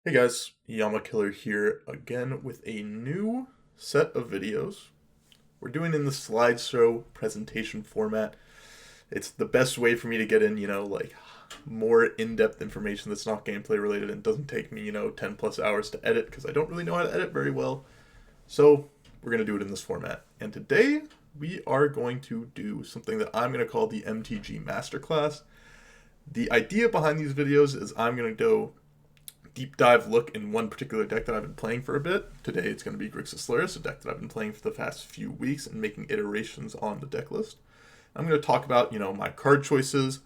Hey guys, Yamakiller here again with a new set of videos. We're doing in the slideshow presentation format. It's the best way for me to get in, like more in-depth information that's not gameplay related and doesn't take me, 10 plus hours to edit because I don't really know how to edit very well. So we're going to do it in this format. And today we are going to do something that I'm going to call the MTG Masterclass. The idea behind these videos is I'm going to go deep dive look in one particular deck that I've been playing for a bit. Today it's going to be Grixis Lurrus, a deck that I've been playing for the past few weeks and making iterations on the deck list. I'm going to talk about, my card choices,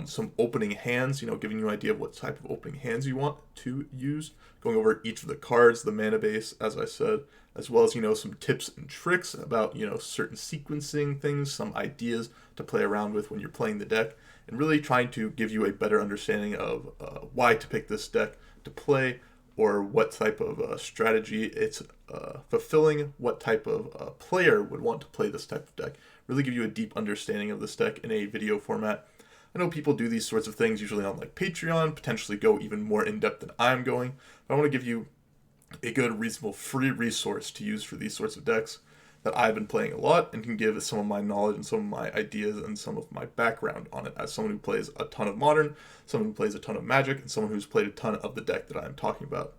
some opening hands, giving you an idea of what type of opening hands you want to use, going over each of the cards, the mana base, as I said, as well as, some tips and tricks about, certain sequencing things, some ideas to play around with when you're playing the deck, and really trying to give you a better understanding of why to pick this deck to play or what type of strategy it's fulfilling, what type of player would want to play this type of deck. Really give you a deep understanding of this deck in a video format. I know people do these sorts of things usually on like Patreon, potentially go even more in depth than I'm going. But I want to give you a good, reasonable, free resource to use for these sorts of decks that I've been playing a lot and can give some of my knowledge and some of my ideas and some of my background on it as someone who plays a ton of Modern, someone who plays a ton of Magic, and someone who's played a ton of the deck that I'm talking about.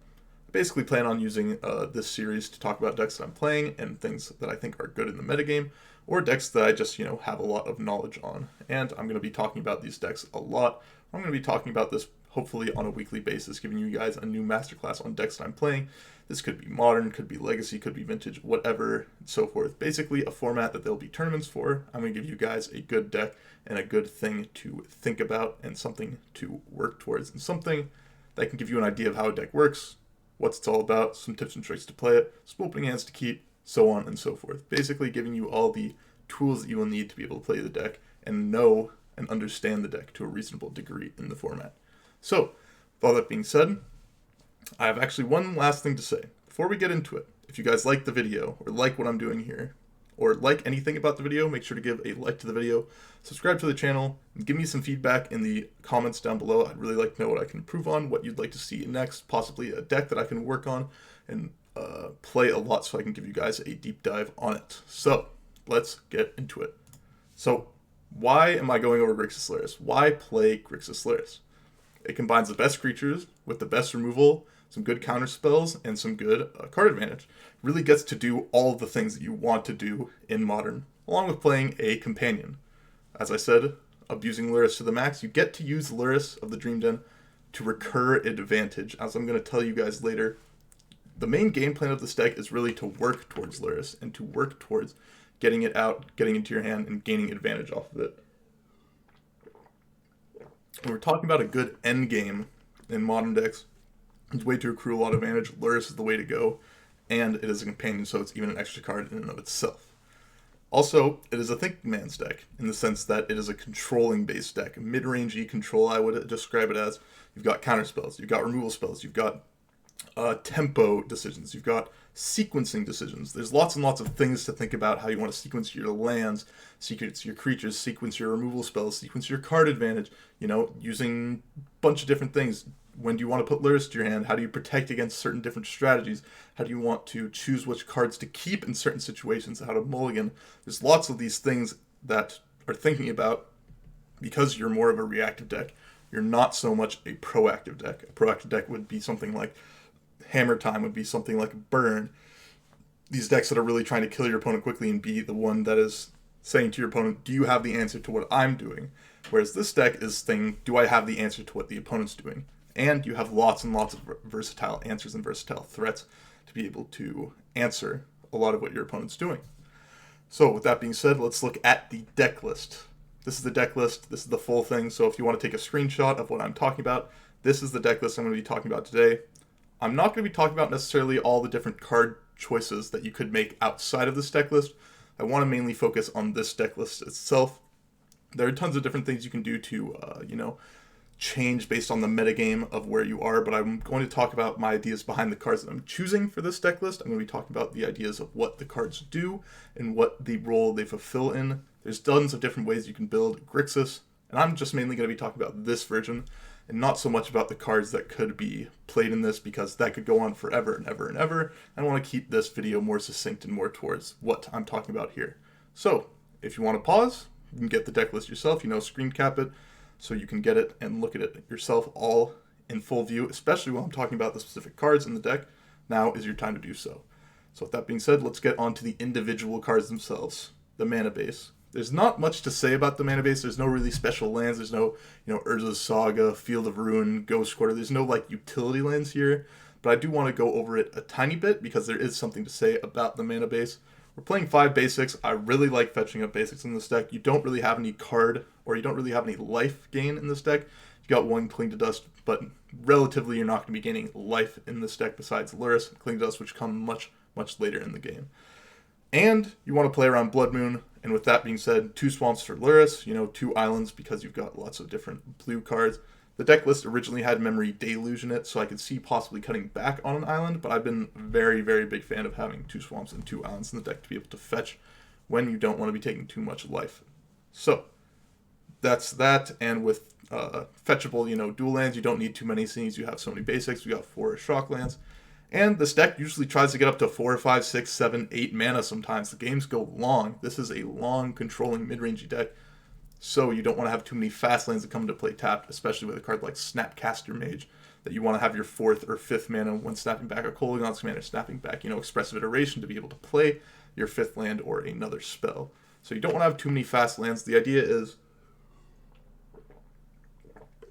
I basically plan on using this series to talk about decks that I'm playing and things that I think are good in the metagame, or decks that I just, have a lot of knowledge on. And I'm going to be talking about these decks a lot. I'm going to be talking about this hopefully on a weekly basis, giving you guys a new masterclass on decks that I'm playing. This could be Modern, could be Legacy, could be Vintage, whatever, and so forth. Basically, a format that there'll be tournaments for. I'm going to give you guys a good deck and a good thing to think about and something to work towards and something that can give you an idea of how a deck works, what it's all about, some tips and tricks to play it, some opening hands to keep, so on and so forth. Basically, giving you all the tools that you will need to be able to play the deck and know and understand the deck to a reasonable degree in the format. So, with all that being said, I have actually one last thing to say. Before we get into it, if you guys like the video, or like what I'm doing here, or like anything about the video, make sure to give a like to the video, subscribe to the channel, and give me some feedback in the comments down below. I'd really like to know what I can improve on, what you'd like to see next, possibly a deck that I can work on, and play a lot so I can give you guys a deep dive on it. So, let's get into it. So, why am I going over Grixis Lurrus? Why play Grixis Lurrus? It combines the best creatures with the best removal, some good counter spells, and some good card advantage. Really gets to do all of the things that you want to do in Modern, along with playing a companion. As I said, abusing Lurrus to the max, you get to use Lurrus of the Dream Den to recur advantage. As I'm going to tell you guys later, the main game plan of this deck is really to work towards Lurrus and to work towards getting it out, getting into your hand, and gaining advantage off of it. When we're talking about a good end game in Modern decks, it's a way to accrue a lot of advantage. Lurrus is the way to go, and it is a companion, so it's even an extra card in and of itself. Also, it is a think man's deck, in the sense that it is a controlling-based deck. Mid-rangey control, I would describe it as. You've got counterspells, you've got removal spells, you've got tempo decisions, you've got sequencing decisions. There's lots and lots of things to think about how you want to sequence your lands, sequence your creatures, sequence your removal spells, sequence your card advantage, using a bunch of different things. When do you want to put Lurrus to your hand? How do you protect against certain different strategies? How do you want to choose which cards to keep in certain situations? How to mulligan? There's lots of these things that are thinking about because you're more of a reactive deck. You're not so much a proactive deck. A proactive deck would be something like Hammer Time, would be something like Burn. These decks that are really trying to kill your opponent quickly and be the one that is saying to your opponent, do you have the answer to what I'm doing? Whereas this deck is saying, do I have the answer to what the opponent's doing? And you have lots and lots of versatile answers and versatile threats to be able to answer a lot of what your opponent's doing. So with that being said, let's look at the deck list. This is the deck list. This is the full thing. So if you want to take a screenshot of what I'm talking about, this is the deck list I'm going to be talking about today. I'm not going to be talking about necessarily all the different card choices that you could make outside of this deck list. I want to mainly focus on this deck list itself. There are tons of different things you can do to, change based on the metagame of where you are, but I'm going to talk about my ideas behind the cards that I'm choosing for this deck list. I'm going to be talking about the ideas of what the cards do and what the role they fulfill in. There's tons of different ways you can build Grixis, and I'm just mainly going to be talking about this version and not so much about the cards that could be played in this, because that could go on forever and ever and ever. I want to keep this video more succinct and more towards what I'm talking about here. So if you want to pause, you can get the deck list yourself, screen cap it so you can get it and look at it yourself all in full view, especially while I'm talking about the specific cards in the deck. Now is your time to do so. So with that being said, let's get on to the individual cards themselves. The mana base. There's not much to say about the mana base. There's no really special lands. There's no, Urza's Saga, Field of Ruin, Ghost Quarter. There's no, utility lands here. But I do want to go over it a tiny bit because there is something to say about the mana base. We're playing 5 basics. I really like fetching up basics in this deck. You don't really have any card, or you don't really have any life gain in this deck. You got 1 Cling to Dust, but relatively you're not going to be gaining life in this deck besides Lurrus, Cling to Dust, which come much, much later in the game. And you want to play around Blood Moon, and with that being said, 2 Swamps for Lurrus, 2 Islands because you've got lots of different blue cards. The deck list originally had Memory Deluge in it, so I could see possibly cutting back on an island, but I've been very, very big fan of having 2 Swamps and 2 Islands in the deck to be able to fetch when you don't want to be taking too much life. So, that's that, and with fetchable, dual lands, you don't need too many seeing as you have so many basics. We got 4 shock lands. And this deck usually tries to get up to 4, 5, 6, 7, 8 mana sometimes. The games go long. This is a long, controlling, mid-rangey deck. So you don't want to have too many fast lands that come into play tapped, especially with a card like Snapcaster Mage, that you want to have your 4th or 5th mana when snapping back a Kolaghan's Command or snapping back, Expressive Iteration to be able to play your 5th land or another spell. So you don't want to have too many fast lands. The idea is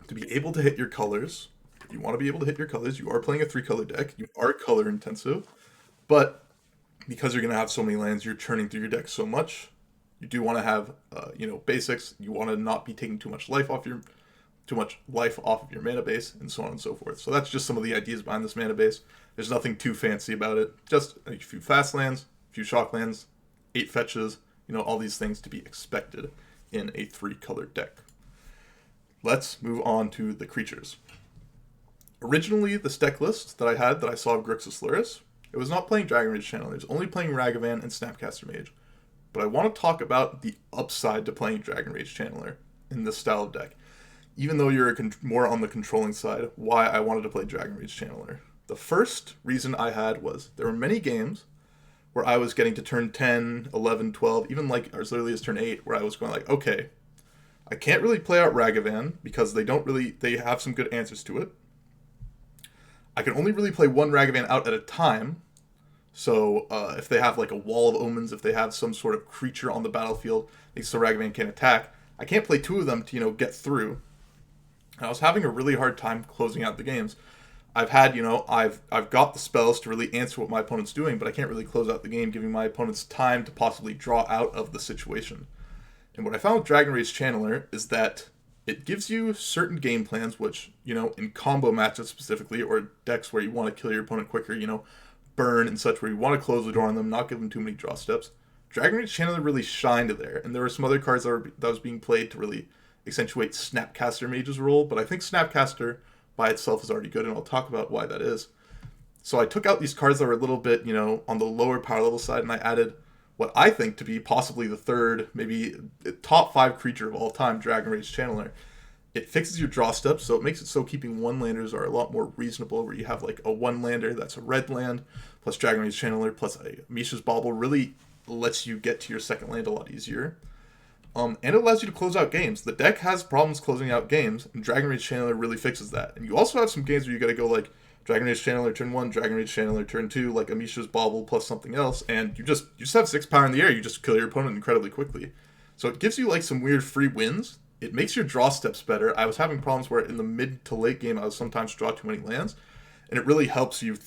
to be able to hit your colors. You want to be able to hit your colors. You are playing a 3-color deck. You are color intensive. But because you're going to have so many lands, you're churning through your deck so much. You do want to have, basics. You want to not be taking too much life off of your mana base, and so on and so forth. So that's just some of the ideas behind this mana base. There's nothing too fancy about it. Just a few fast lands, a few shock lands, 8 fetches, all these things to be expected in a 3-color deck. Let's move on to the creatures. Originally, this deck list that I saw of Grixis Lurrus, it was not playing Dragon Rage Channeler. It was only playing Ragavan and Snapcaster Mage. But I want to talk about the upside to playing Dragon Rage Channeler in this style of deck. Even though you're more on the controlling side, why I wanted to play Dragon Rage Channeler. The first reason I had was there were many games where I was getting to turn 10, 11, 12, even as early as turn 8, where I was going okay, I can't really play out Ragavan because they have some good answers to it. I can only really play 1 Ragavan out at a time. So if they have a Wall of Omens, if they have some sort of creature on the battlefield, so Ragavan can't attack, I can't play 2 of them to, get through. And I was having a really hard time closing out the games. I've had, I've got the spells to really answer what my opponent's doing, but I can't really close out the game, giving my opponents time to possibly draw out of the situation. And what I found with Dragon Rage Channeler is that it gives you certain game plans, which, in combo matchups specifically, or decks where you want to kill your opponent quicker, burn and such, where you want to close the door on them, not give them too many draw steps. Dragon Rage Channeler really shined there, and there were some other cards that was being played to really accentuate Snapcaster Mage's role, but I think Snapcaster by itself is already good, and I'll talk about why that is. So I took out these cards that were a little bit, on the lower power level side, and I added what I think to be possibly the third, maybe top 5 creature of all time, Dragon Rage Channeler. It fixes your draw steps, so it makes it so keeping 1-landers are a lot more reasonable, where you have a 1-lander that's a red land, plus Dragon Rage Channeler, plus a Mishra's Bauble really lets you get to your second land a lot easier. And it allows you to close out games. The deck has problems closing out games, and Dragon Rage Channeler really fixes that. And you also have some games where you gotta go Dragon Rage Channeler turn 1, Dragon Rage Channeler turn 2, a Mishra's Bauble plus something else, and you just have 6 power in the air, you just kill your opponent incredibly quickly. So it gives you some weird free wins. It makes your draw steps better. I was having problems where in the mid to late game I would sometimes draw too many lands, and it really helps you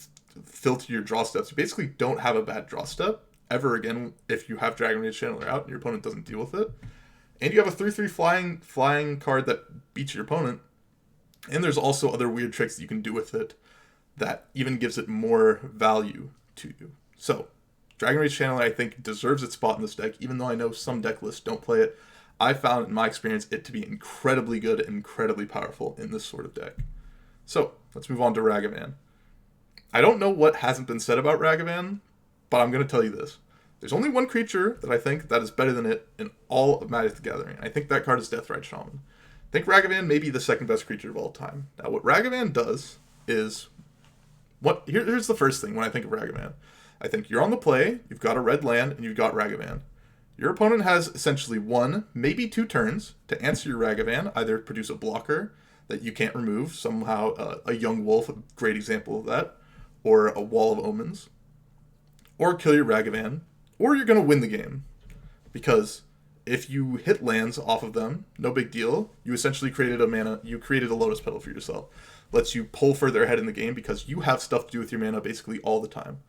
filter your draw steps. You basically don't have a bad draw step ever again if you have Dragon Rage Channeler out and your opponent doesn't deal with it. And you have a 3/3 flying card that beats your opponent. And there's also other weird tricks that you can do with it that even gives it more value to you. So, Dragon Rage Channeler, I think, deserves its spot in this deck, even though I know some deck lists don't play it. I found, in my experience, it to be incredibly good and incredibly powerful in this sort of deck. So, let's move on to Ragavan. I don't know what hasn't been said about Ragavan, but I'm going to tell you this. There's only 1 creature that I think that is better than it in all of Magic the Gathering. I think that card is Deathrite Shaman. think Ragavan may be the second best creature of all time. Now, what Ragavan does is here's the first thing when I think of Ragavan. I think you're on the play, you've got a red land, and you've got Ragavan. Your opponent has essentially 1, maybe 2 turns to answer your Ragavan, either produce a blocker that you can't remove, somehow a Young Wolf, a great example of that, or a Wall of Omens, or kill your Ragavan, or you're going to win the game. Because if you hit lands off of them, no big deal. You essentially created a Lotus Petal for yourself. Lets you pull further ahead in the game because you have stuff to do with your mana basically all the time.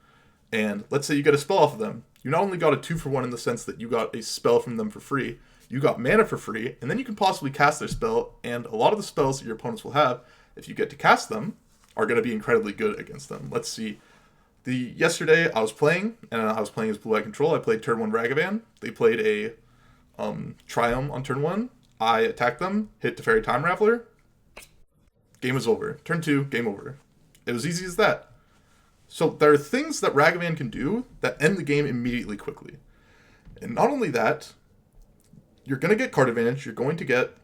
And let's say you get a spell off of them. You not only got a 2-for-1 in the sense that you got a spell from them for free, you got mana for free, and then you can possibly cast their spell, and a lot of the spells that your opponents will have, if you get to cast them, are going to be incredibly good against them. Let's see. Yesterday I was playing, and I was playing as Blue Eye Control. I played turn 1 Ragavan. They played a Triumph on turn 1. I attacked them, hit Teferi Time Raveler. Game was over. Turn 2, game over. It was easy as that. So there are things that Ragavan can do that end the game immediately quickly. And not only that, you're going to get card advantage, you're going to get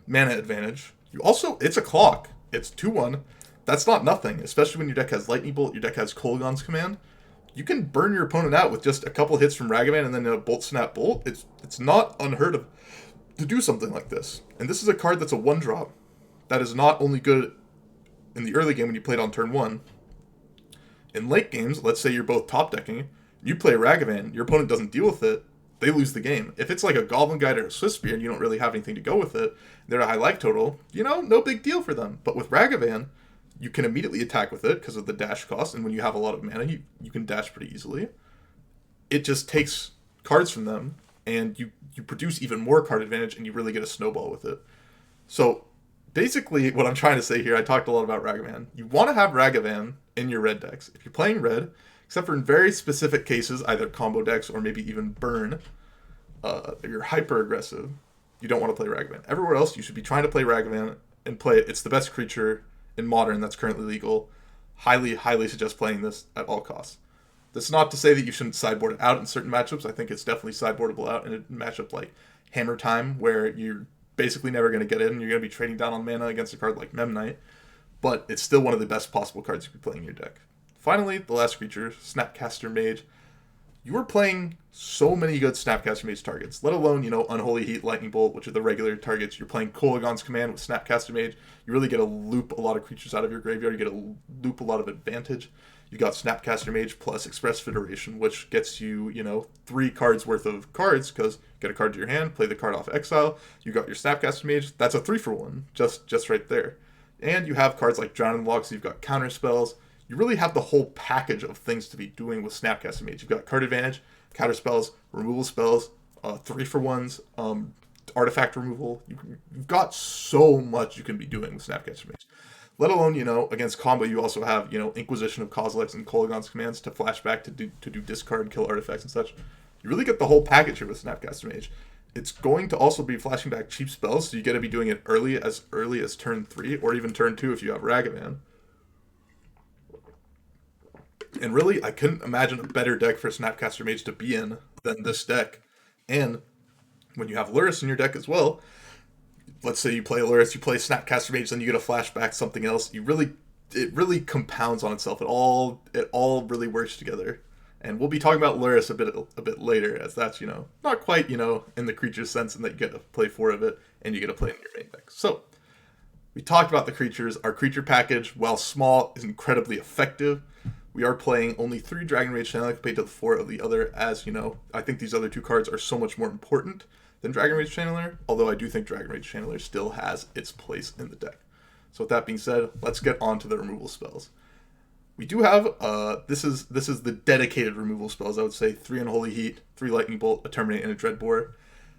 mana advantage. It's a clock. It's 2-1. That's not nothing, especially when your deck has Lightning Bolt, your deck has Kolaghan's Command. You can burn your opponent out with just a couple hits from Ragavan and then a Bolt Snap Bolt. It's not unheard of to do something like this. And this is a card that's a 1-drop. That is not only good in the early game when you play it on turn 1. In late games, let's say you're both top decking, you play Ragavan, your opponent doesn't deal with it, they lose the game. If it's like a Goblin Guide or a Swift Spear and you don't really have anything to go with it, they're a high life total, no big deal for them. But with Ragavan, you can immediately attack with it because of the dash cost, and when you have a lot of mana, you can dash pretty easily. It just takes cards from them, and you produce even more card advantage, and you really get a snowball with it. So basically, what I'm trying to say here, I talked a lot about Ragavan. You want to have Ragavan in your red decks. If you're playing red, except for in very specific cases, either combo decks or maybe even burn, you're hyper aggressive, you don't want to play Ragavan. Everywhere else, you should be trying to play Ragavan and play it. It's the best creature in Modern that's currently legal. Highly, highly suggest playing this at all costs. That's not to say that you shouldn't sideboard it out in certain matchups. I think it's definitely sideboardable out in a matchup like Hammer Time, where you're basically never going to get in. You're going to be trading down on mana against a card like Memnite. But it's still one of the best possible cards you could play in your deck. Finally, the last creature, Snapcaster Mage. You are playing so many good Snapcaster Mage targets, let alone, Unholy Heat, Lightning Bolt, which are the regular targets. You're playing Kolaghan's Command with Snapcaster Mage. You really get to loop a lot of creatures out of your graveyard. You get to loop a lot of advantage. You got Snapcaster Mage plus Express Federation, which gets you, 3 cards worth of cards, because you get a card to your hand, play the card off exile. You got your Snapcaster Mage. That's a 3-for-1, just right there. And you have cards like Drowning Log, so you've got counterspells. You really have the whole package of things to be doing with Snapcaster Mage. You've got card advantage, counterspells, removal spells, 3-for-1s, artifact removal. You've got so much you can be doing with Snapcaster Mage. Let alone, against combo, you also have, Inquisition of Kozilek's and Kolaghan's Commands to flashback to do discard, kill artifacts and such. You really get the whole package here with Snapcaster Mage. It's going to also be flashing back cheap spells, so you got to be doing it early as turn 3, or even turn 2 if you have Ragavan. And really, I couldn't imagine a better deck for Snapcaster Mage to be in than this deck. And when you have Lurrus in your deck as well, let's say you play Lurrus, you play Snapcaster Mage, then you get a flashback, something else. It really compounds on itself. It all really works together. And we'll be talking about Lurrus a bit later, as that's, not quite, in the creature sense, in that you get to play 4 of it, and you get to play it in your main deck. So, we talked about the creatures. Our creature package, while small, is incredibly effective. We are playing only 3 Dragon Rage Channeler compared to the 4 of the other, as, I think these other 2 cards are so much more important than Dragon Rage Channeler, although I do think Dragon Rage Channeler still has its place in the deck. So with that being said, let's get on to the removal spells. We do have, this is the dedicated removal spells, I would say. 3 Unholy Heat, 3 Lightning Bolt, a Terminate, and a Dreadbore.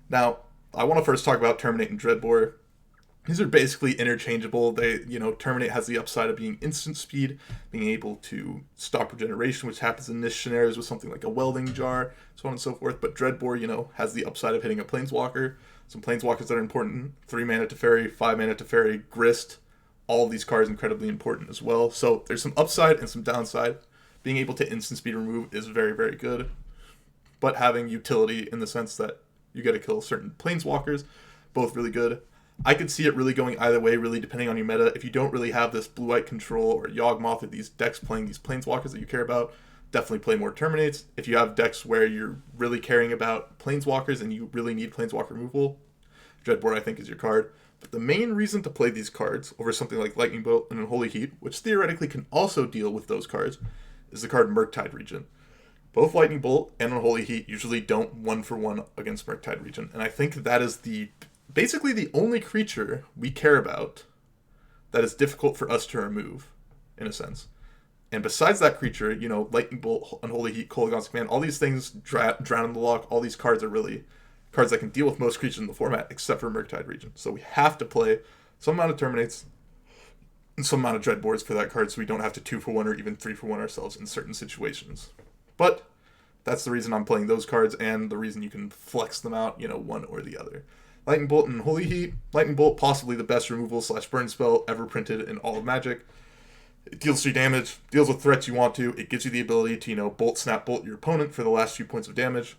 Now, I want to first talk about Terminate and Dreadbore. These are basically interchangeable. They, Terminate has the upside of being instant speed, being able to stop regeneration, which happens in niche scenarios with something like a Welding Jar, so on and so forth. But Dreadbore, has the upside of hitting a Planeswalker. Some Planeswalkers that are important. 3 mana Teferi, 5 mana Teferi, Grist. All of these cards incredibly important as well. So there's some upside and some downside. Being able to instant speed remove is very, very good. But having utility in the sense that you get to kill certain Planeswalkers, both really good. I could see it really going either way, really depending on your meta. If you don't really have this blue-white control or Yawgmoth or these decks playing these planeswalkers that you care about, definitely play more Terminates. If you have decks where you're really caring about planeswalkers and you really need planeswalker removal, Dreadboard I think is your card. But the main reason to play these cards over something like Lightning Bolt and Unholy Heat, which theoretically can also deal with those cards, is the card Murktide Regent. Both Lightning Bolt and Unholy Heat usually don't 1-for-1 against Murktide Regent, and I think that is basically the only creature we care about that is difficult for us to remove, in a sense. And besides that creature, Lightning Bolt, Unholy Heat, Kolaghan's Command, all these things, Drown in the Lock, all these cards are really cards that can deal with most creatures in the format, except for Murktide Regent. So we have to play some amount of Terminates and some amount of Dreadboards for that card so we don't have to 2-for-1 or even 3-for-1 ourselves in certain situations. But that's the reason I'm playing those cards and the reason you can flex them out, one or the other. Lightning Bolt and Holy Heat. Lightning Bolt, possibly the best removal/burn spell ever printed in all of Magic. It deals 3 damage, deals with threats you want to. It gives you the ability to, bolt, snap, bolt your opponent for the last few points of damage.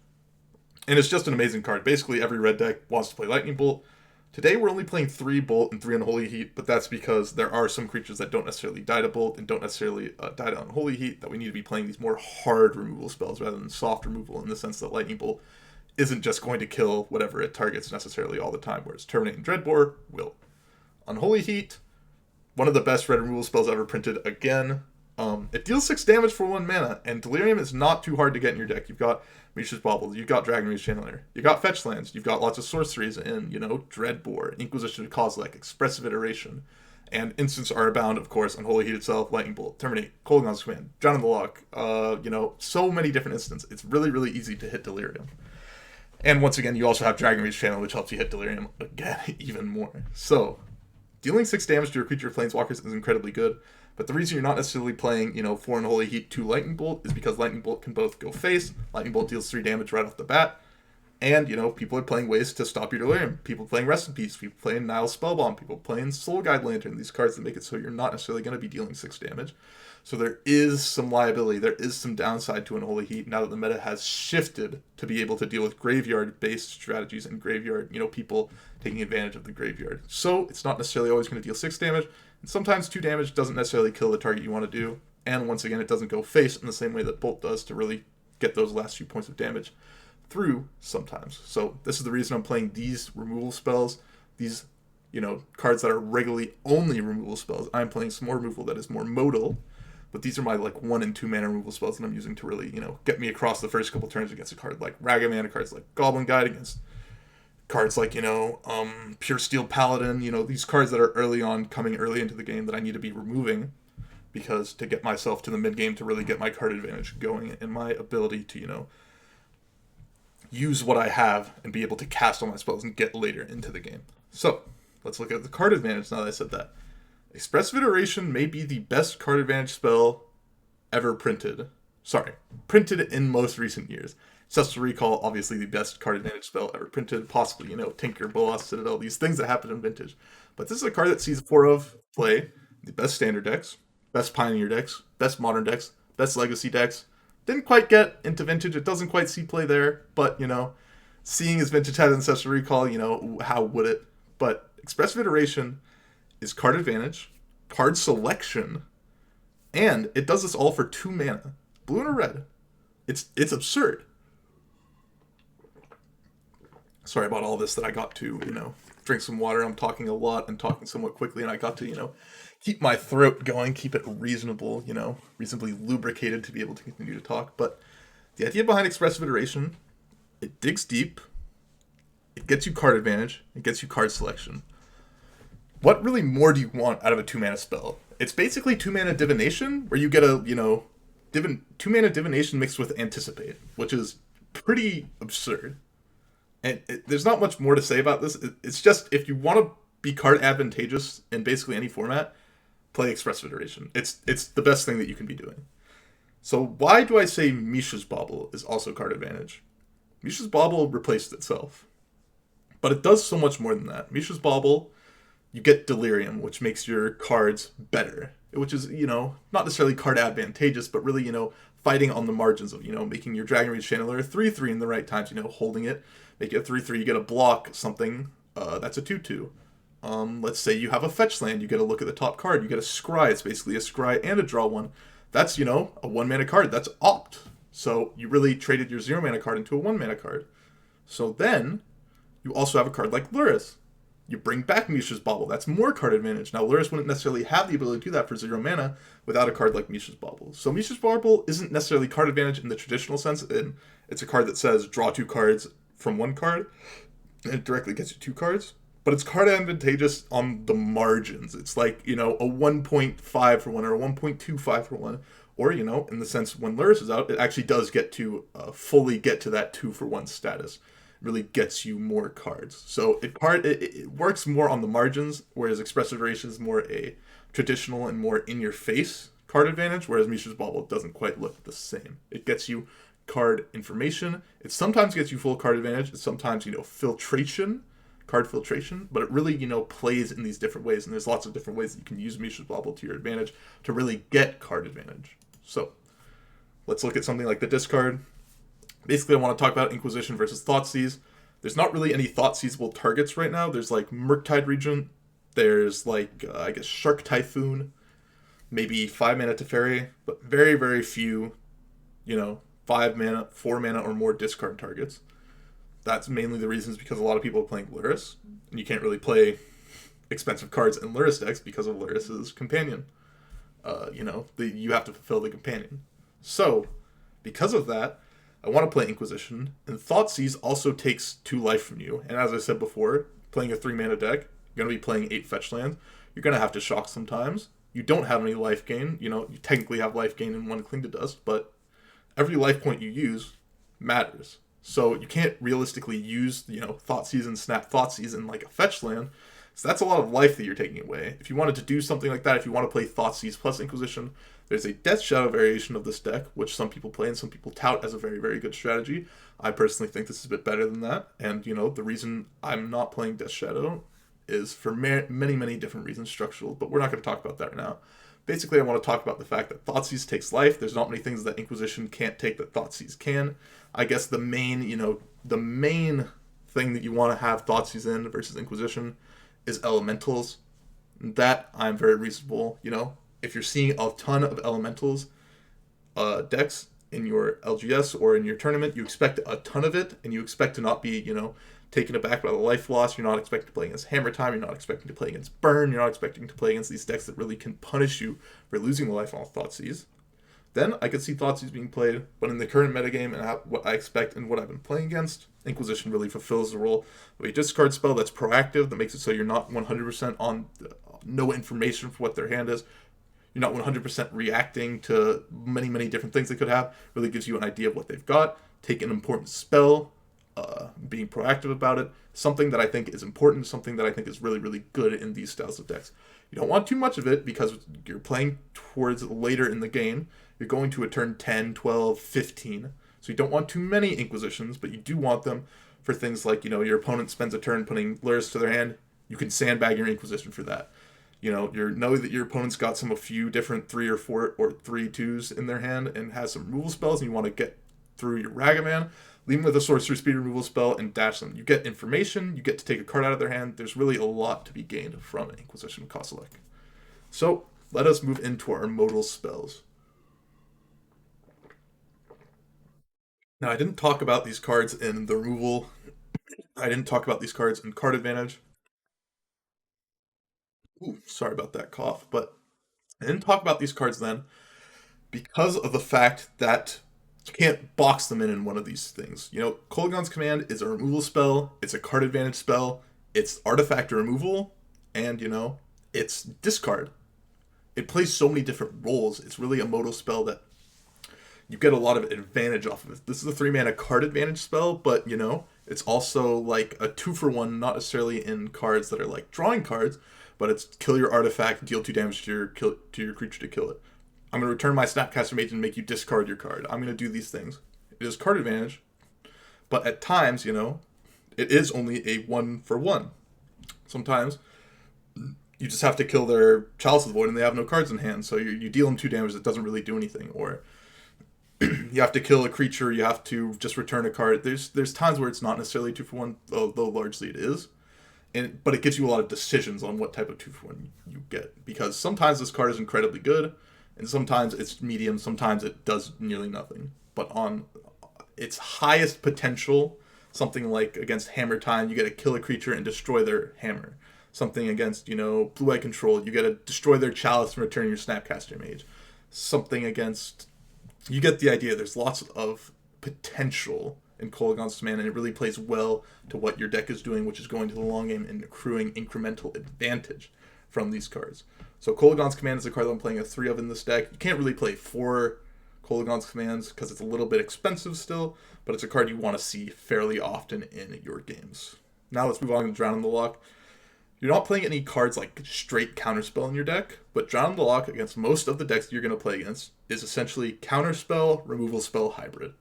And it's just an amazing card. Basically, every red deck wants to play Lightning Bolt. Today, we're only playing 3 Bolt and 3 Unholy Heat, but that's because there are some creatures that don't necessarily die to Bolt and don't necessarily die to Unholy Heat, that we need to be playing these more hard removal spells rather than soft removal, in the sense that Lightning Bolt isn't just going to kill whatever it targets necessarily all the time, whereas Terminate and Dreadboard will. Unholy Heat, one of the best red removal spells ever printed again. It deals 6 damage for 1 mana, and Delirium is not too hard to get in your deck. You've got Mishra's Bauble, you've got Dragon Rage Channeler, you've got fetch lands, you've got lots of sorceries in, Dreadboard, Inquisition of Kozilek, Expressive Iteration, and instants are abound, of course, Unholy Heat itself, Lightning Bolt, Terminate, Kolaghan's Command, Drown in the Lock, so many different instants. It's really, really easy to hit Delirium. And once again, you also have Dragon Rage Channel, which helps you hit Delirium again even more. So, dealing 6 damage to a creature of Planeswalkers is incredibly good, but the reason you're not necessarily playing, 4 Unholy Heat, 2 Lightning Bolt is because Lightning Bolt can both go face, Lightning Bolt deals 3 damage right off the bat, and, people are playing ways to stop your Delirium. People playing Rest in Peace, people playing Nile's Spellbomb, people playing Soul Guide Lantern, these cards that make it so you're not necessarily going to be dealing 6 damage. So there is some liability, there is some downside to Unholy Heat now that the meta has shifted to be able to deal with graveyard-based strategies and graveyard, people taking advantage of the graveyard. So it's not necessarily always going to deal 6 damage, and sometimes 2 damage doesn't necessarily kill the target you want to do, and once again, it doesn't go face in the same way that Bolt does to really get those last few points of damage through sometimes. So this is the reason I'm playing these removal spells, these, cards that are regularly only removal spells. I'm playing some more removal that is more modal, but these are my 1 and 2 mana removal spells that I'm using to really, get me across the first couple turns against a card like Ragavan, cards like Goblin Guide, against cards like, Pure Steel Paladin, these cards that are coming early into the game that I need to be removing, because to get myself to the mid game to really get my card advantage going and my ability to, use what I have and be able to cast all my spells and get later into the game. So, let's look at the card advantage now that I said that. Expressive Iteration may be the best card advantage spell ever printed. Printed in most recent years. Ancestral Recall, obviously the best card advantage spell ever printed. Possibly, Tinker, Bolas, Citadel, these things that happen in Vintage. But this is a card that sees 4 of play the best Standard decks, best Pioneer decks, best Modern decks, best Legacy decks. Didn't quite get into Vintage. It doesn't quite see play there. But, seeing as Vintage had Ancestral Recall, how would it? But Expressive Iteration is card advantage, card selection, and it does this all for 2 mana. Blue and a red. It's absurd. Sorry about all this that I got to, drink some water. I'm talking a lot and talking somewhat quickly, and I got to, keep my throat going, keep it reasonably lubricated to be able to continue to talk. But the idea behind Expressive Iteration, it digs deep, it gets you card advantage, it gets you card selection. What really more do you want out of a 2-mana spell? It's basically 2-mana Divination, where you get a, 2-mana Divination mixed with Anticipate, which is pretty absurd. And there's not much more to say about this. It's just, if you want to be card advantageous in basically any format, play Expressive Iteration. It's the best thing that you can be doing. So why do I say Mishra's Bauble is also card advantage? Mishra's Bauble replaced itself. But it does so much more than that. Mishra's Bauble, you get Delirium, which makes your cards better. Which is, not necessarily card advantageous, but really, fighting on the margins of, making your Dragon Rage Channeler 3/3 in the right times, holding it, make it 3/3, you get a block something, that's a 2/2. let's say you have a fetch land, you get a look at the top card, you get a scry, it's basically a scry and a draw one. That's, a 1-mana card, that's opt. So you really traded your 0-mana card into a 1-mana card. So then, you also have a card like Lurrus. You bring back Mishra's Bauble, that's more card advantage. Now Lurrus wouldn't necessarily have the ability to do that for 0 mana without a card like Mishra's Bauble. So Mishra's Bauble isn't necessarily card advantage in the traditional sense, and it's a card that says draw 2 cards from 1 card, and it directly gets you 2 cards. But it's card advantageous on the margins. It's like, a 1.5 for 1 or a 1.25 for 1. Or, in the sense when Lurrus is out, it actually does get to fully get to that 2 for 1 status. It really gets you more cards. So it works more on the margins, whereas Expressive Duration is more a traditional and more in-your-face card advantage, whereas Mishra's Bauble doesn't quite look the same. It gets you card information. It sometimes gets you full card advantage. It sometimes, card filtration, but it really, plays in these different ways, and there's lots of different ways that you can use Mishra's Bauble to your advantage to really get card advantage. So, let's look at something like the discard. Basically, I want to talk about Inquisition versus Thoughtseize. There's not really any Thoughtseizable targets right now. There's like Murktide Regent, there's like, Shark Typhoon, maybe 5-mana Teferi, but very, very few, 5-mana, 4-mana, or more discard targets. That's mainly the reasons because a lot of people are playing Lurrus, and you can't really play expensive cards in Lurrus decks because of Lurrus's companion. You have to fulfill the companion. So, because of that, I want to play Inquisition, and Thoughtseize also takes 2 life from you. And as I said before, playing a 3-mana deck, you're going to be playing 8 fetch lands. You're going to have to shock sometimes. You don't have any life gain. You technically have life gain in 1 Cling to Dust, but every life point you use matters. So you can't realistically use, Thoughtseize and Snap Thoughtseize in like a fetch land. So that's a lot of life that you're taking away. If you wanted to do something like that, if you want to play Thoughtseize plus Inquisition, there's a Death Shadow variation of this deck, which some people play and some people tout as a very, very good strategy. I personally think this is a bit better than that. And, the reason I'm not playing Death Shadow is for many, many different reasons, structural, but we're not going to talk about that right now. Basically, I want to talk about the fact that Thoughtseize takes life. There's not many things that Inquisition can't take that Thoughtseize can. I guess the main thing that you want to have Thoughtseize in versus Inquisition is Elementals. That I'm very reasonable. If you're seeing a ton of Elementals decks in your LGS or in your tournament, you expect a ton of it, and you expect to not be, taken aback by the life loss. You're not expecting to play against Hammer Time. You're not expecting to play against Burn. You're not expecting to play against these decks that really can punish you for losing the life on Thoughtseize. Then I could see Thoughtseize being played, but in the current metagame and what I expect and what I've been playing against, Inquisition really fulfills the role of a discard spell that's proactive, that makes it so you're not 100% on no information for what their hand is. You're not 100% reacting to many, many different things they could have. Really gives you an idea of what they've got. Take an important spell, being proactive about it. Something that I think is important, something that I think is really, really good in these styles of decks. You don't want too much of it because you're playing towards later in the game. You're going to a turn 10, 12, 15. So you don't want too many Inquisitions, but you do want them for things like, your opponent spends a turn putting Lurrus to their hand. You can sandbag your Inquisition for that. You know that your opponent's got a few different 3 or 4 or 3 2s in their hand and has some removal spells, and you want to get through your Ragavan. Leave them with a Sorcery Speed removal spell and dash them. You get information, you get to take a card out of their hand. There's really a lot to be gained from Inquisition Kozilek. So, let us move into our Modal Spells. Now, I didn't talk about these cards in the removal. I didn't talk about these cards in card advantage. Ooh, sorry about that cough, but I didn't talk about these cards then because of the fact that you can't box them in one of these things. Kolaghan's Command is a removal spell, it's a card advantage spell, it's artifact removal, and, it's discard. It plays so many different roles. It's really a modal spell that you get a lot of advantage off of it. This is a 3-mana card advantage spell, but, it's also like a 2-for-1, not necessarily in cards that are like drawing cards, but it's kill your artifact, deal 2 damage to your creature to kill it. I'm going to return my Snapcaster Mage and make you discard your card. I'm going to do these things. It is card advantage, but at times, it is only a 1-for-1. Sometimes you just have to kill their Chalice of the Void and they have no cards in hand, so you deal them 2 damage that doesn't really do anything. Or you have to kill a creature, you have to just return a card. There's times where it's not necessarily 2-for-1, though largely it is. but it gives you a lot of decisions on what type of 2-for-1 you get, because sometimes this card is incredibly good, and sometimes it's medium, sometimes it does nearly nothing. But on its highest potential, something like against Hammer Time, you get to kill a creature and destroy their hammer. Something against, Blue Eye Control, you get to destroy their Chalice and return your Snapcaster Mage. Something against... You get the idea. There's lots of potential in Kolaghan's Command, and it really plays well to what your deck is doing, which is going to the long game and accruing incremental advantage from these cards. So Kolaghan's Command is a card that I'm playing a 3 of in this deck. You can't really play 4 Kolaghan's Commands because it's a little bit expensive still, but it's a card you want to see fairly often in your games. Now let's move on to Drown in the Loch. You're not playing any cards like straight Counterspell in your deck, but Drown in the Loch against most of the decks you're going to play against is essentially Counterspell, Removal Spell hybrid.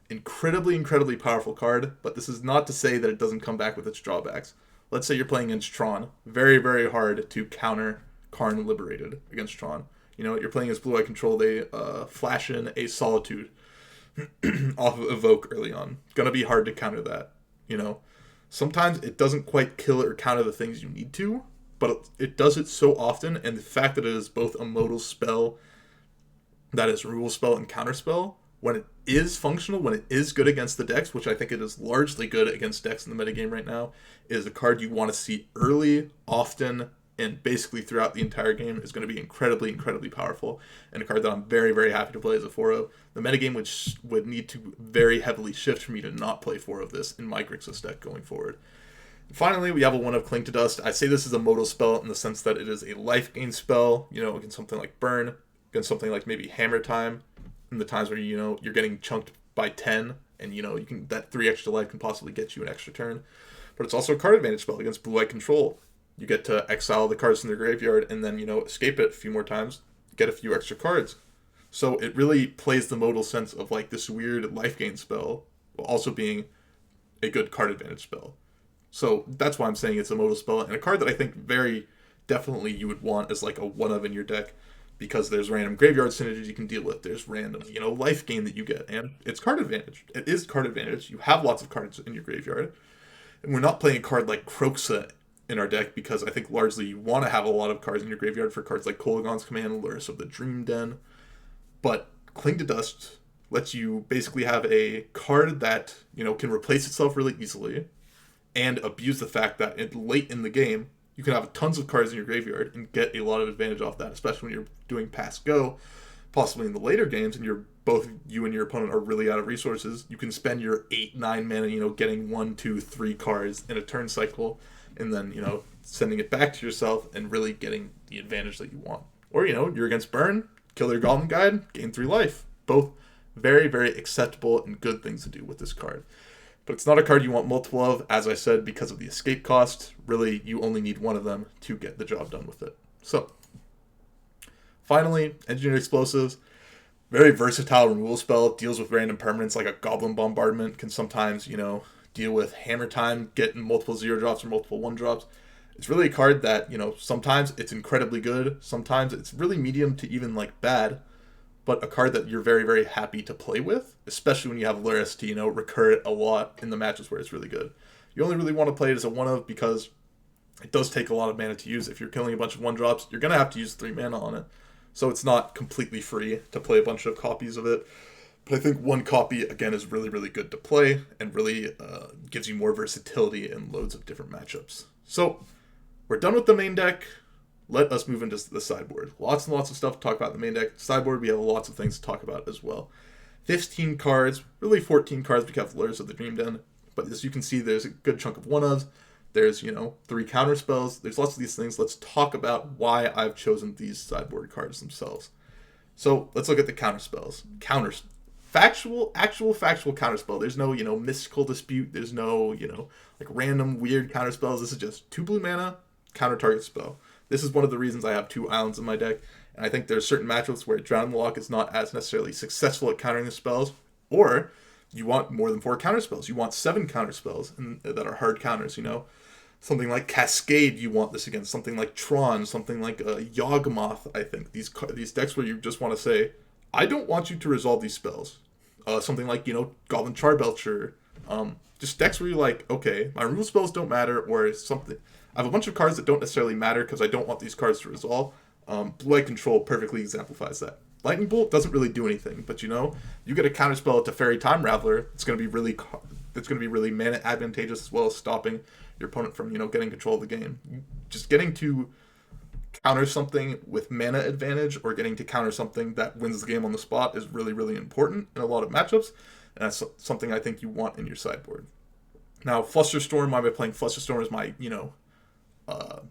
Incredibly powerful card, but this is not to say that it doesn't come back with its drawbacks. Let's say you're playing against Tron. Very hard to counter Karn Liberated against Tron. You're playing as Blue Eye Control, they flash in a Solitude off of Evoke early on. Gonna be hard to counter that, Sometimes it doesn't quite kill or counter the things you need to, but it does it so often, and the fact that it is both a modal spell, that is removal spell and counterspell, when it is functional, when it is good against the decks, which I think it is largely good against decks in the metagame right now, is a card you want to see early, often, and basically throughout the entire game is going to be incredibly powerful, and a card that I'm very happy to play as a 4-0. The metagame which would need to very heavily shift for me to not play 4 of this in my Grixis deck going forward. And finally, we have a 1 of Cling to Dust. I say this is a modal spell in the sense that it is a life gain spell, against something like Burn, against something like maybe Hammer Time, in the times where, you're getting chunked by 10, and, you can, that 3 extra life can possibly get you an extra turn. But it's also a card advantage spell against Blue Eye Control. You get to exile the cards from their graveyard and then, escape it a few more times, get a few extra cards. So it really plays the modal sense of like this weird life gain spell while also being a good card advantage spell. So that's why I'm saying it's a modal spell, and a card that I think very definitely you would want as like a 1 of in your deck, because there's random graveyard synergies you can deal with, there's random, life gain that you get, and it's card advantage. It is card advantage. You have lots of cards in your graveyard, and we're not playing a card like Kroxa in our deck, because I think largely you want to have a lot of cards in your graveyard for cards like Kolaghan's Command, Lurrus of the Dream Den. But Cling to Dust lets you basically have a card that, can replace itself really easily, and abuse the fact that late in the game, you can have tons of cards in your graveyard and get a lot of advantage off that, especially when you're doing pass go, possibly in the later games, and both you and your opponent are really out of resources. You can spend your 8-9 mana, getting 1, 2, 3 cards in a turn cycle, and then, sending it back to yourself and really getting the advantage that you want. Or, you're against Burn, kill their Goblin Guide, gain 3 life. Both very acceptable and good things to do with this card. But it's not a card you want multiple of, as I said, because of the escape cost. Really, you only need 1 of them to get the job done with it. So, finally, Engineered Explosives. Very versatile removal spell, deals with random permanents like a Goblin Bombardment, can sometimes, deal with Hammer Time, getting multiple 0-drops or multiple 1-drops. It's really a card that, sometimes it's incredibly good, sometimes it's really medium to even like bad, but a card that you're very happy to play with, especially when you have Lurrus to, recur it a lot in the matches where it's really good. You only really want to play it as a 1 of because it does take a lot of mana to use. If you're killing a bunch of 1-drops, you're going to have to use 3 mana on it. So it's not completely free to play a bunch of copies of it. But I think 1 copy, again, is really good to play and really gives you more versatility in loads of different matchups. So we're done with the main deck. Let us move into the sideboard. Lots and lots of stuff to talk about in the main deck. Sideboard, we have lots of things to talk about as well. 15 cards, really 14 cards because of Lurrus of the Dream Den. But as you can see, there's a good chunk of 1-ofs. There's, 3 counterspells. There's lots of these things. Let's talk about why I've chosen these sideboard cards themselves. So let's look at the counterspells. Actual factual counterspell. There's no, mystical dispute. There's no, like random weird counterspells. This is just 2 blue mana, counter target spell. This is one of the reasons I have 2 islands in my deck. And I think there are certain matchups where Drown in the Loch is not as necessarily successful at countering the spells. Or you want more than 4 counterspells. You want 7 counterspells that are hard counters, Something like Cascade, you want this against. Something like Tron, something like Yawgmoth, I think. These decks where you just want to say, I don't want you to resolve these spells. Something like, Goblin Charbelcher. Just decks where you're like, okay, my removal spells don't matter, or something. I have a bunch of cards that don't necessarily matter because I don't want these cards to resolve. Blue-Eye Control perfectly exemplifies that. Lightning Bolt doesn't really do anything, but you get a counterspell to Fairy Time Raveler. It's going to be really mana advantageous, as well as stopping your opponent from getting control of the game. Just getting to counter something with mana advantage or getting to counter something that wins the game on the spot is really, really important in a lot of matchups, and that's something I think you want in your sideboard. Now, Flusterstorm, why am I playing Flusterstorm as my,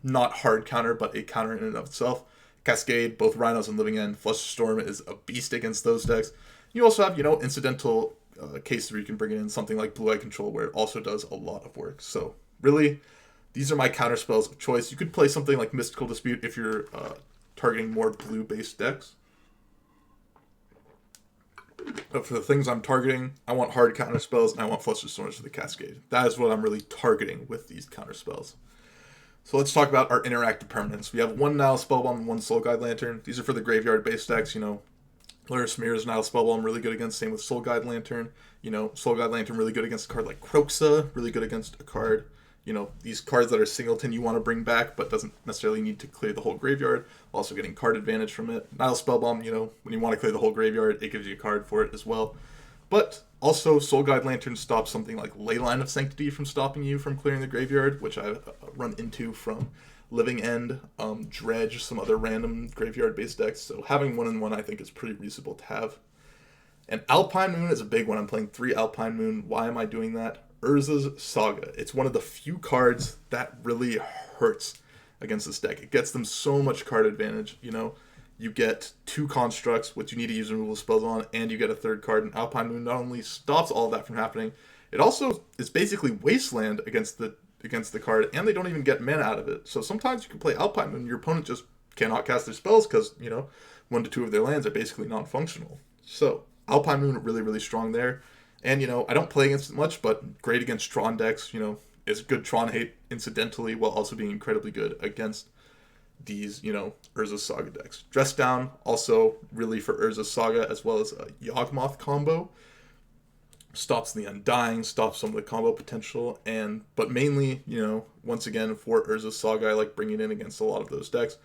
not hard counter, but a counter in and of itself. Cascade, both Rhinos and Living End. Flusterstorm is a beast against those decks. You also have, incidental cases where you can bring in something like Blue-Eye Control, where it also does a lot of work. So, really, these are my counter spells of choice. You could play something like Mystical Dispute if you're targeting more blue-based decks. But for the things I'm targeting, I want hard counter spells, and I want Flusterstorms for the Cascade. That is what I'm really targeting with these counter spells. So let's talk about our interactive permanents. We have one Nile Spellbomb and one Soul Guide Lantern. These are for the graveyard-based decks. Lurrus Mirrors, Nile Spellbomb, really good against. Same with Soul Guide Lantern. Soul Guide Lantern, really good against a card like Croxa. Really good against a card, these cards that are singleton you want to bring back, but doesn't necessarily need to clear the whole graveyard. Also getting card advantage from it. Nile Spellbomb, when you want to clear the whole graveyard, it gives you a card for it as well. But also, Soul Guide Lantern stops something like Leyline of Sanctity from stopping you from clearing the graveyard, which I've run into from Living End, Dredge, some other random graveyard-based decks. So having 1-1 I think is pretty reasonable to have. And Alpine Moon is a big one. I'm playing 3 Alpine Moon. Why am I doing that? Urza's Saga. It's one of the few cards that really hurts against this deck. It gets them so much card advantage, You get 2 constructs, which you need to use removal spells on, and you get a 3rd card. And Alpine Moon not only stops all of that from happening, it also is basically wasteland against the card, and they don't even get mana out of it. So sometimes you can play Alpine Moon, your opponent just cannot cast their spells because, 1 to 2 of their lands are basically non-functional. So Alpine Moon really, really strong there. And, I don't play against it much, but great against Tron decks, is good Tron hate incidentally, while also being incredibly good against these, Urza's Saga decks. Dress Down, also really for Urza's Saga, as well as a Yawgmoth combo. Stops the Undying, stops some of the combo potential, but mainly, once again, for Urza's Saga, I like bringing in against a lot of those decks,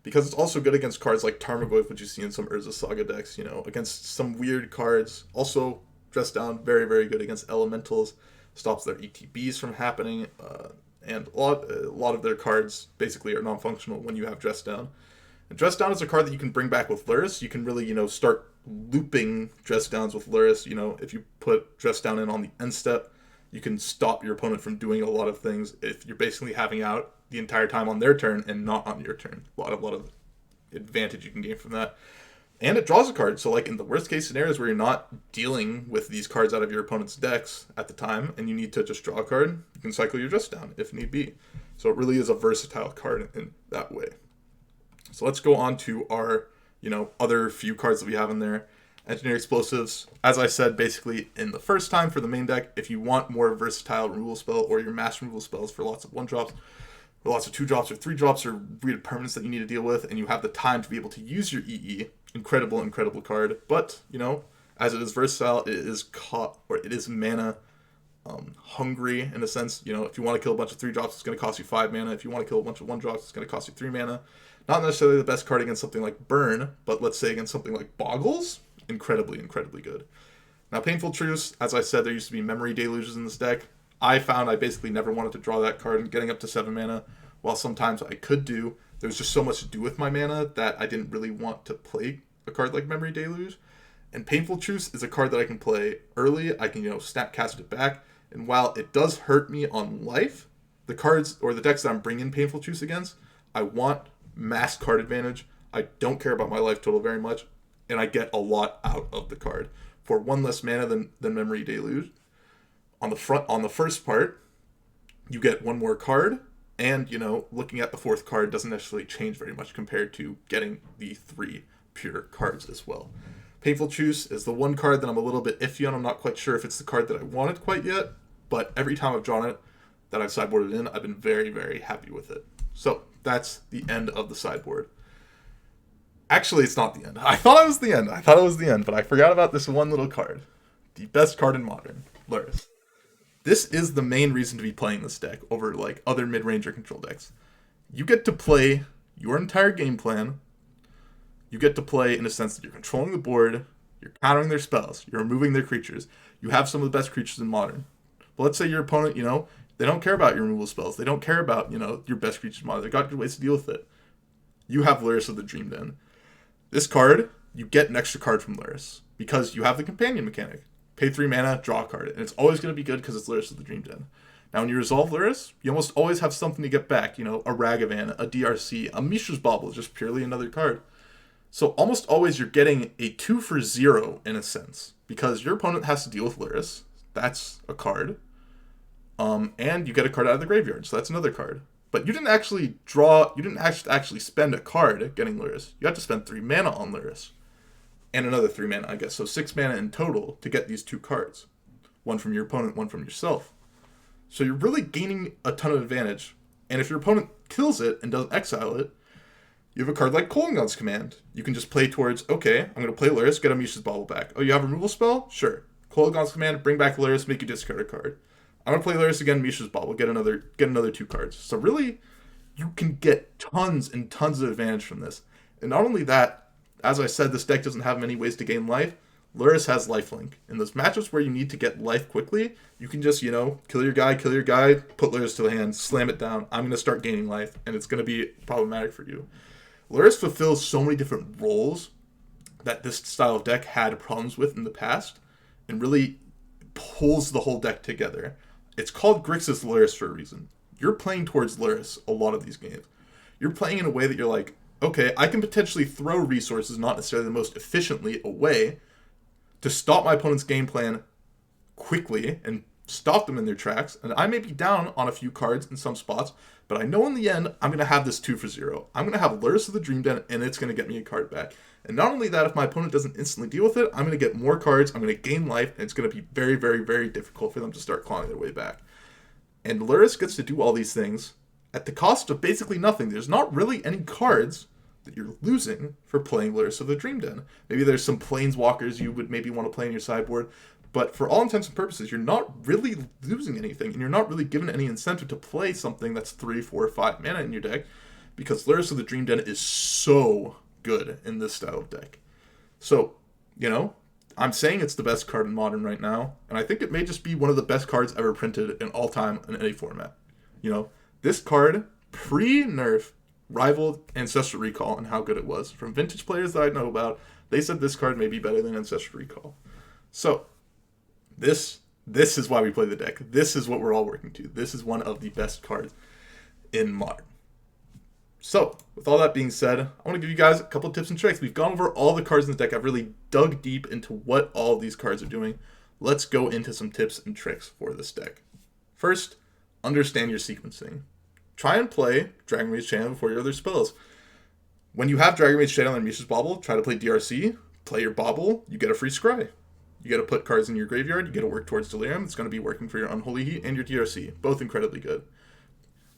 because it's also good against cards like Tarmogoyf, which you see in some Urza's Saga decks, against some weird cards. Also, Dress Down, very, very good against Elementals, stops their ETBs from happening, and a lot of their cards basically are non-functional when you have Dress Down. And Dress Down is a card that you can bring back with Lurrus. You can really, start looping Dress Downs with Lurrus. If you put Dress Down in on the end step, you can stop your opponent from doing a lot of things if you're basically having out the entire time on their turn and not on your turn. A lot of advantage you can gain from that. And it draws a card, so like in the worst case scenarios where you're not dealing with these cards out of your opponent's decks at the time, and you need to just draw a card, you can cycle your Dress Down if need be. So it really is a versatile card in that way. So let's go on to our, other few cards that we have in there. Engineer Explosives, as I said basically in the first time for the main deck, if you want more versatile removal spell or your mass removal spells for lots of 1-drops, or lots of 2-drops or 3-drops or weird permanents that you need to deal with, and you have the time to be able to use your EE, incredible card. But, as it is versatile, it is mana hungry in a sense. If you want to kill a bunch of 3-drops, it's going to cost you 5 mana. If you want to kill a bunch of 1-drops, it's going to cost you 3 mana. Not necessarily the best card against something like Burn, but let's say against something like Boggles, incredibly good. Now, Painful Truce, as I said, there used to be Memory Deluges in this deck. I found I basically never wanted to draw that card, and getting up to 7 mana, while sometimes I could do, there was just so much to do with my mana that I didn't really want to play a card like Memory Deluge. And Painful Truce is a card that I can play early. I can, snap cast it back. And while it does hurt me on life, the cards or the decks that I'm bringing Painful Truce against, I want mass card advantage. I don't care about my life total very much, and I get a lot out of the card for 1 less mana than Memory Deluge. On the first part, you get 1 more card, and looking at the 4th card doesn't necessarily change very much compared to getting the 3 pure cards as well. Painful Truce is the one card that I'm a little bit iffy on. I'm not quite sure if it's the card that I wanted quite yet, but every time I've drawn it that I've sideboarded in, I've been very, very happy with it. So that's the end of the sideboard. Actually, it's not the end. I thought it was the end, but I forgot about this one little card. The best card in Modern, Lurrus. This is the main reason to be playing this deck over like other mid-range or control decks. You get to play your entire game plan. You get to play in a sense that you're controlling the board, you're countering their spells, you're removing their creatures. You have some of the best creatures in Modern. But let's say your opponent, they don't care about your removal spells. They don't care about, your best creatures in Modern. They've got good ways to deal with it. You have Lurrus of the Dream Den. This card, you get an extra card from Lurrus because you have the companion mechanic. Pay 3 mana, draw a card. And it's always going to be good because it's Lurrus of the Dream Den. Now, when you resolve Lurrus, you almost always have something to get back. A Ragavan, a DRC, a Mishra's Bauble, just purely another card. So almost always you're getting a 2 for 0 in a sense. Because your opponent has to deal with Lurrus. That's a card. And you get a card out of the graveyard. So that's another card. But you didn't actually actually spend a card getting Lurrus. You had to spend 3 mana on Lurrus. And another 3 mana, I guess. So 6 mana in total to get these 2 cards. One from your opponent, one from yourself. So you're really gaining a ton of advantage. And if your opponent kills it and doesn't exile it, you have a card like Kolaghan's Command. You can just play towards, okay, I'm going to play Lurrus, get a Mishra's Bauble back. Oh, you have a removal spell? Sure. Kolaghan's Command, bring back Lurrus, make you discard a card. I'm going to play Lurrus again, Mishra's Bauble, get another 2 cards. So really, you can get tons and tons of advantage from this. And not only that, as I said, this deck doesn't have many ways to gain life. Lurrus has lifelink. In those matchups where you need to get life quickly, you can just, kill your guy, put Lurrus to the hand, slam it down. I'm going to start gaining life, and it's going to be problematic for you. Lurrus fulfills so many different roles that this style of deck had problems with in the past, and really pulls the whole deck together. It's called Grixis Lurrus for a reason. You're playing towards Lurrus a lot of these games. You're playing in a way that you're like, okay, I can potentially throw resources, not necessarily the most efficiently, away to stop my opponent's game plan quickly and stop them in their tracks. And I may be down on a few cards in some spots, but I know in the end, I'm going to have this 2 for 0. I'm going to have Lurrus of the Dream Den, and it's going to get me a card back. And not only that, if my opponent doesn't instantly deal with it, I'm going to get more cards, I'm going to gain life, and it's going to be very, very, very difficult for them to start clawing their way back. And Lurrus gets to do all these things at the cost of basically nothing. There's not really any cards that you're losing for playing Lurrus of the Dream Den. Maybe there's some Planeswalkers you would maybe want to play in your sideboard, but for all intents and purposes, you're not really losing anything, and you're not really given any incentive to play something that's 3, 4, 5 mana in your deck, because Lurrus of the Dream Den is so good in this style of deck. So, I'm saying it's the best card in Modern right now, and I think it may just be one of the best cards ever printed in all time in any format. This card, pre-nerf, rivaled Ancestral Recall and how good it was. From vintage players that I know about, they said this card may be better than Ancestral Recall. So, this is why we play the deck. This is what we're all working to. This is one of the best cards in Modern. So, with all that being said, I want to give you guys a couple of tips and tricks. We've gone over all the cards in the deck. I've really dug deep into what all of these cards are doing. Let's go into some tips and tricks for this deck. First, understand your sequencing. Try and play Dragon Rage Channel before your other spells. When you have Dragon Rage Channel and Mishra's Bauble, try to play DRC, play your Bauble, you get a free Scry. You get to put cards in your graveyard, you get to work towards Delirium. It's going to be working for your Unholy Heat and your DRC. Both incredibly good.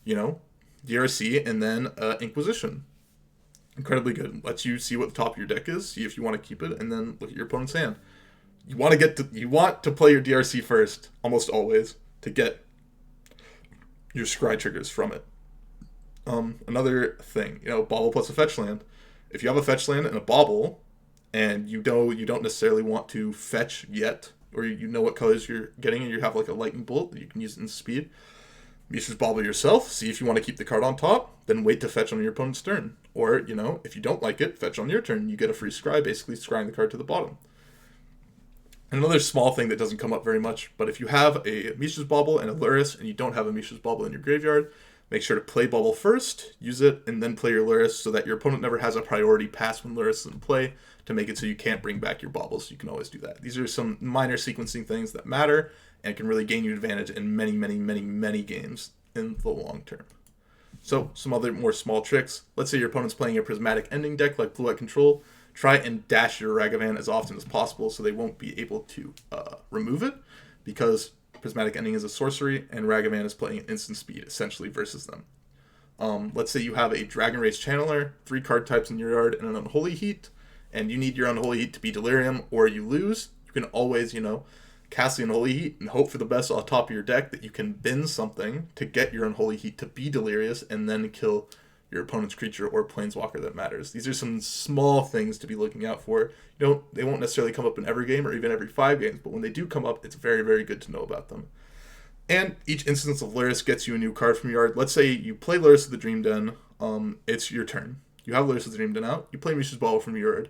DRC and then Inquisition. Incredibly good. Lets you see what the top of your deck is, see if you want to keep it, and then look at your opponent's hand. You want to play your DRC first, almost always, to get your Scry triggers from it. Another thing, Bauble plus a fetch land. If you have a fetch land and a Bauble, and you don't necessarily want to fetch yet, or you know what colors you're getting, and you have like a lightning bolt that you can use in speed, Mishra's Bauble yourself, see if you want to keep the card on top, then wait to fetch on your opponent's turn. Or, if you don't like it, fetch on your turn. You get a free Scry, basically scrying the card to the bottom. And another small thing that doesn't come up very much, but if you have a Mishra's Bauble and a Lurrus, and you don't have a Mishra's Bauble in your graveyard, make sure to play Bauble first, use it, and then play your Lurrus so that your opponent never has a priority pass when Lurrus is in play to make it so you can't bring back your Baubles. You can always do that. These are some minor sequencing things that matter and can really gain you advantage in many, many, many, many games in the long term. So, some other more small tricks. Let's say your opponent's playing a Prismatic Ending deck like Blue-White Control. Try and dash your Ragavan as often as possible so they won't be able to remove it, because Prismatic Ending is a sorcery and Ragavan is playing at instant speed, essentially, versus them. Let's say you have a Dragon Race Channeler, 3 card types in your yard, and an Unholy Heat, and you need your Unholy Heat to be Delirium or you lose. You can always, cast the Unholy Heat and hope for the best on top of your deck that you can bin something to get your Unholy Heat to be delirious and then kill your opponent's creature or planeswalker that matters. These are some small things to be looking out for. They won't necessarily come up in every game or even every 5 games, but when they do come up, it's very, very good to know about them. And each instance of Lurrus gets you a new card from your yard. Let's say you play Lurrus of the Dream Den. It's your turn. You have Lurrus of the Dream Den out. You play Mishra's Bauble from your yard.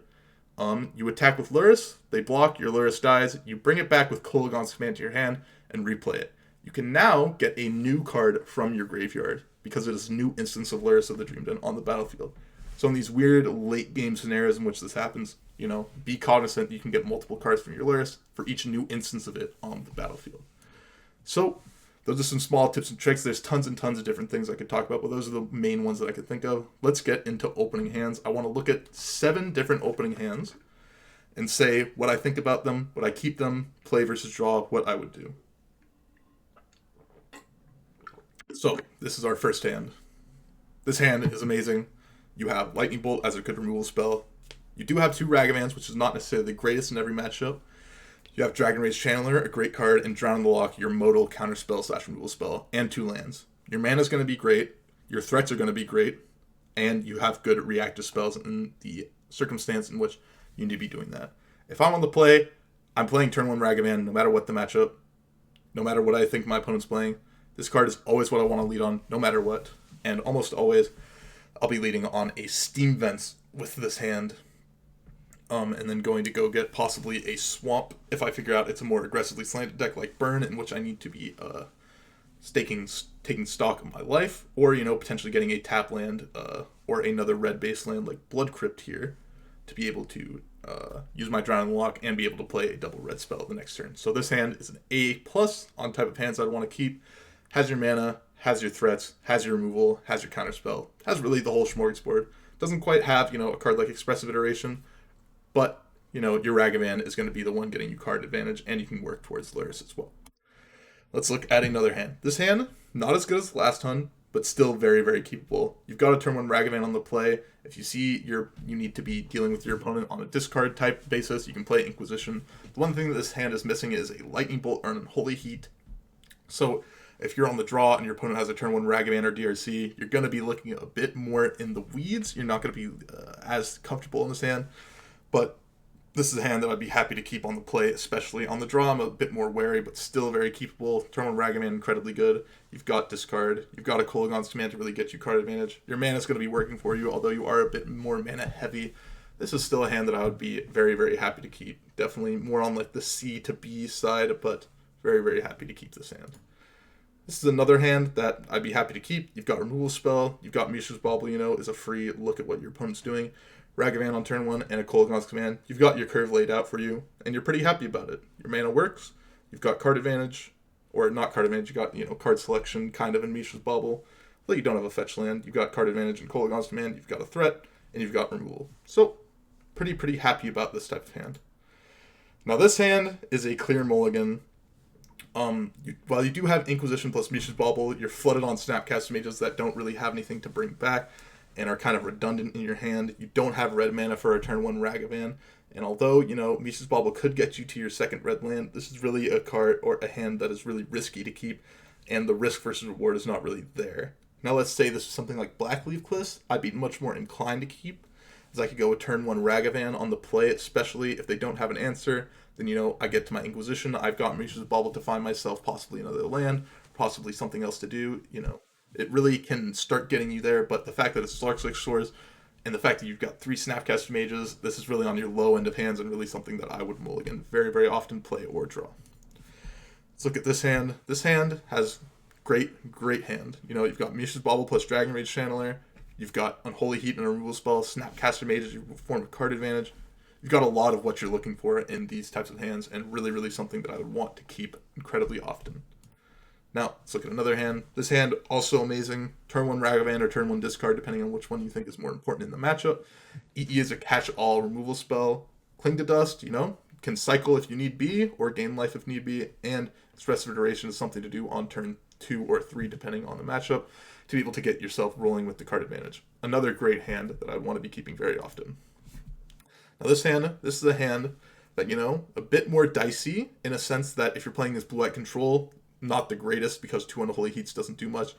You attack with Lurrus. They block. Your Lurrus dies. You bring it back with Kolaghan's Command to your hand and replay it. You can now get a new card from your graveyard because it is a new instance of Lurrus of the Dream Den on the battlefield. So in these weird late game scenarios in which this happens, be cognizant you can get multiple cards from your Lurrus for each new instance of it on the battlefield. So those are some small tips and tricks. There's tons and tons of different things I could talk about, but those are the main ones that I could think of. Let's get into opening hands. I want to look at 7 different opening hands and say what I think about them, would I keep them, play versus draw, what I would do. So this is our first hand. This hand is amazing. You have Lightning Bolt as a good removal spell. You do have 2 Ragamans, which is not necessarily the greatest in every matchup. You have Dragon Rage Channeler, a great card, and Drown in the Loch, your modal counterspell / removal spell, and 2 lands. Your mana is going to be great, your threats are going to be great, and you have good reactive spells in the circumstance in which you need to be doing that. If I'm on the play, I'm playing turn 1 Ragavan no matter what the matchup, no matter what I think my opponent's playing. This card is always what I want to lead on, no matter what, and almost always I'll be leading on a Steam Vents with this hand. And then going to go get possibly a swamp if I figure out it's a more aggressively slanted deck like Burn, in which I need to be taking stock of my life, or potentially getting a tap land or another red base land like Blood Crypt here to be able to use my Drown in the Loch and be able to play a double red spell the next turn. So this hand is an A+ on type of hands I'd want to keep. Has your mana, has your threats, has your removal, has your counterspell, has really the whole smorgasbord. Doesn't quite have a card like Expressive Iteration. But, your Ragavan is going to be the one getting you card advantage, and you can work towards Lurrus as well. Let's look at another hand. This hand, not as good as the last one, but still very, very keepable. You've got a turn 1 Ragavan on the play. If you see you need to be dealing with your opponent on a discard type basis, you can play Inquisition. The one thing that this hand is missing is a Lightning Bolt or an Unholy Heat. So if you're on the draw and your opponent has a turn 1 Ragavan or DRC, you're going to be looking a bit more in the weeds. You're not going to be as comfortable in this hand. But this is a hand that I'd be happy to keep on the play, especially on the draw. I'm a bit more wary, but still very keepable. Turn 1 Ragavan, incredibly good. You've got discard. You've got a Kolaghan's Command to really get you card advantage. Your mana is going to be working for you, although you are a bit more mana heavy. This is still a hand that I would be very, very happy to keep. Definitely more on like the C to B side, but very, very happy to keep this hand. This is another hand that I'd be happy to keep. You've got removal spell. You've got Mishra's Bauble, is a free look at what your opponent's doing. Ragavan on turn 1 and a Kolaghan's Command. You've got your curve laid out for you, and you're pretty happy about it. Your mana works. You've got card advantage, or not card advantage. You got card selection kind of in Mishra's Bauble, but you don't have a fetch land. You've got card advantage in Kolaghan's Command. You've got a threat, and you've got removal. So pretty happy about this type of hand. Now this hand is a clear mulligan. While you do have Inquisition plus Mishra's Bauble, you're flooded on Snapcaster Mages that don't really have anything to bring back and are kind of redundant in your hand. You don't have red mana for a turn 1 Ragavan, and although, Mishra's Bauble could get you to your second red land, this is really a card or a hand that is really risky to keep, and the risk versus reward is not really there. Now let's say this is something like Blackleaf Cliffs, I'd be much more inclined to keep, as I could go with turn 1 Ragavan on the play, especially if they don't have an answer. Then, I get to my Inquisition, I've got Mishra's Bauble to find myself possibly another land, possibly something else to do, It really can start getting you there, but the fact that it's Larkslick Shores and the fact that you've got 3 Snapcaster Mages, this is really on your low end of hands and really something that I would mulligan very, very often, play or draw. Let's look at this hand. This hand has great hand. You've got Mishra's Bauble plus Dragon Rage Channeler. You've got Unholy Heat and a removal spell. Snapcaster Mages, you form a card advantage. You've got a lot of what you're looking for in these types of hands, and really, really something that I would want to keep incredibly often. Now, let's look at another hand. This hand, also amazing. Turn 1 Ragavan or turn 1 discard, depending on which one you think is more important in the matchup. EE is a catch-all removal spell. Cling to Dust, can cycle if you need be, or gain life if need be, and Expressive Iteration is something to do on turn 2 or 3, depending on the matchup, to be able to get yourself rolling with the card advantage. Another great hand that I'd want to be keeping very often. Now this is a hand that, you know, a bit more dicey in a sense that if you're playing this blue-white control, not the greatest because 2 Unholy Heats doesn't do much.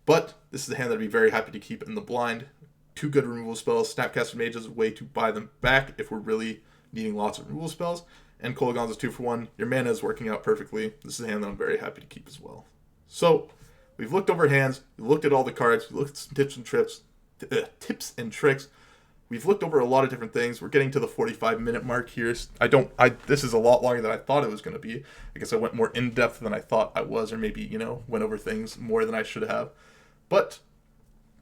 But this is a hand that I'd be very happy to keep in the blind. 2 good removal spells. Snapcaster Mage is a way to buy them back if we're really needing lots of removal spells. And Kolaghan's 2 for 1. Your mana is working out perfectly. This is a hand that I'm very happy to keep as well. So, we've looked over hands. We looked at all the cards. We looked at some tips and tricks. We've looked over a lot of different things. We're getting to the 45-minute mark here. This is a lot longer than I thought it was going to be. I guess I went more in-depth than I thought I was, or maybe, you know, went over things more than I should have. But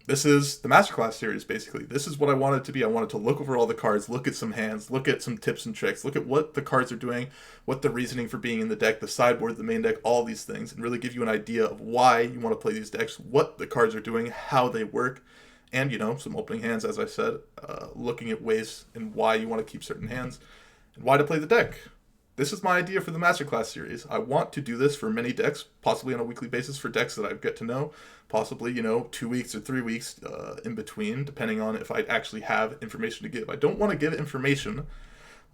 this is the Masterclass series, basically. This is what I wanted to be. I wanted to look over all the cards, look at some hands, look at some tips and tricks, look at what the cards are doing, what the reasoning for being in the deck, the sideboard, the main deck, all these things, and really give you an idea of why you want to play these decks, what the cards are doing, how they work, and, you know, some opening hands, as I said, looking at ways and why you want to keep certain hands, and why to play the deck. This is my idea for the Masterclass series. I want to do this for many decks, possibly on a weekly basis for decks that I get to know, possibly, you know, 2 weeks or 3 weeks in between, depending on if I actually have information to give. I don't want to give information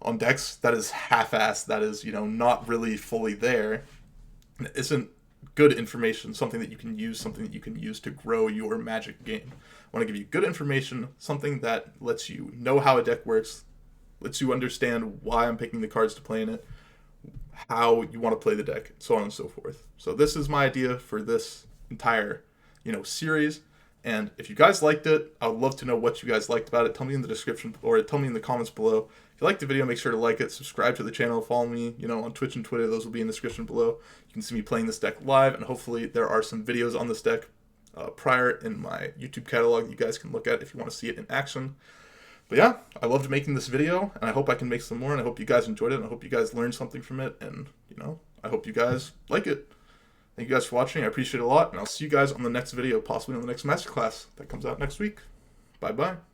on decks that is half-assed, that is, you know, not really fully there. It isn't good information, something that you can use, something that you can use to grow your Magic game. I want to give you good information, something that lets you know how a deck works, lets you understand why I'm picking the cards to play in it, how you want to play the deck, so on and so forth. So this is my idea for this entire, you know, series. And if you guys liked it, I would love to know what you guys liked about it. Tell me in the description, or tell me in the comments below. If you liked the video, make sure to like it, subscribe to the channel, follow me, you know, on Twitch and Twitter. Those will be in the description below. You can see me playing this deck live, and hopefully there are some videos on this deck prior in my YouTube catalog that you guys can look at if you want to see it in action. But yeah, I loved making this video, and I hope I can make some more, and I hope you guys enjoyed it, and I hope you guys learned something from it, and, you know, I hope you guys like it. Thank you guys for watching. I appreciate it a lot, and I'll see you guys on the next video, possibly on the next Masterclass that comes out next week. Bye-bye.